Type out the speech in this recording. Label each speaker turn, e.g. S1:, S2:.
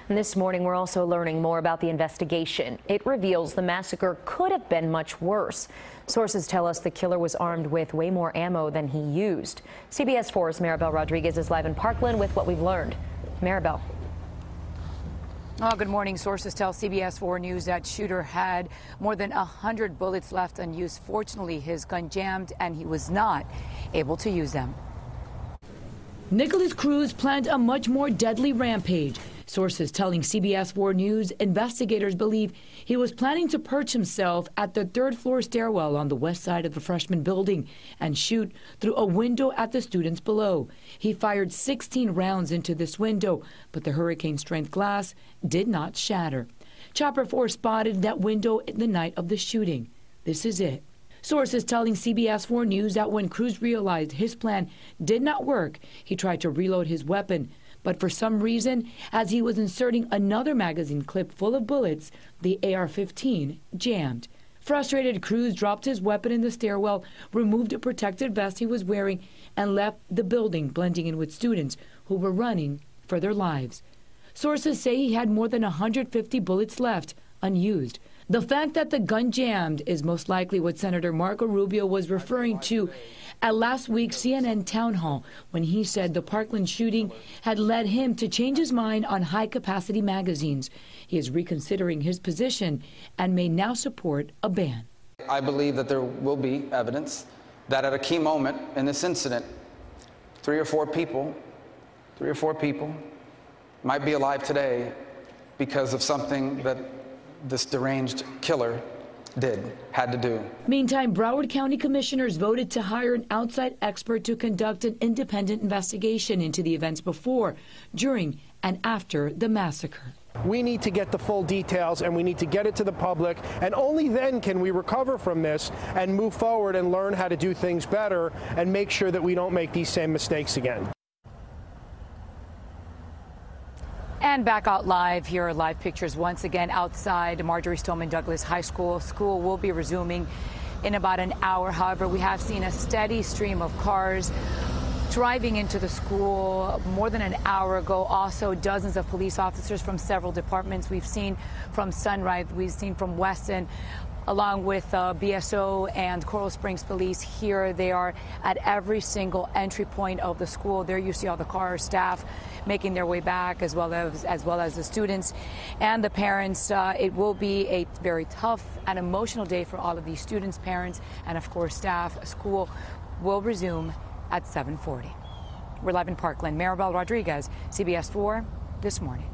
S1: And this morning, we're also learning more about the investigation. It reveals the massacre could have been much worse. Sources tell us the killer was armed with way more ammo than he used. CBS 4's Maribel Rodriguez is live in Parkland with what we've learned. Maribel.
S2: Oh, good morning. Sources tell CBS 4 News that shooter had more than 100 bullets left unused. Fortunately, his gun jammed and he was not able to use them.
S3: Nikolas Cruz planned a much more deadly rampage. Sources telling CBS 4 News investigators believe he was planning to perch himself at the third-floor stairwell on the west side of the freshman building and shoot through a window at the students below. He fired 16 rounds into this window, but the hurricane-strength glass did not shatter. Chopper 4 spotted that window the night of the shooting. This is it. Sources telling CBS 4 News that when Cruz realized his plan did not work, he tried to reload his weapon. But for some reason, as he was inserting another magazine clip full of bullets, the AR-15 jammed. Frustrated, Cruz dropped his weapon in the stairwell, removed a protective vest he was wearing, and left the building, blending in with students who were running for their lives. Sources say he had more than 150 bullets left, unused. The fact that the gun jammed is most likely what Senator Marco Rubio was referring to at last week's CNN town hall when he said the Parkland shooting had led him to change his mind on high-capacity magazines. He is reconsidering his position and may now support a ban.
S4: I believe that there will be evidence that at a key moment in this incident, three or four people might be alive today because of something that this deranged killer had to do.
S3: Meantime, Broward County commissioners voted to hire an outside expert to conduct an independent investigation into the events before, during, and after the massacre.
S5: We need to get the full details and we need to get it to the public, and only then can we recover from this and move forward and learn how to do things better and make sure that we don't make these same mistakes again.
S2: And back out live, here are live pictures once again outside Marjorie Stoneman Douglas High School. School will be resuming in about an hour. However, we have seen a steady stream of cars driving into the school more than an hour ago. Also, dozens of police officers from several departments. We've seen from Sunrise, we've seen from Weston, along with BSO and Coral Springs Police. Here they are at every single entry point of the school. There you see all the car staff making their way back, as well as the students and the parents. It will be a very tough and emotional day for all of these students, parents, and of course staff. School will resume at 7:40. We're live in Parkland. Maribel Rodriguez, CBS 4 This Morning.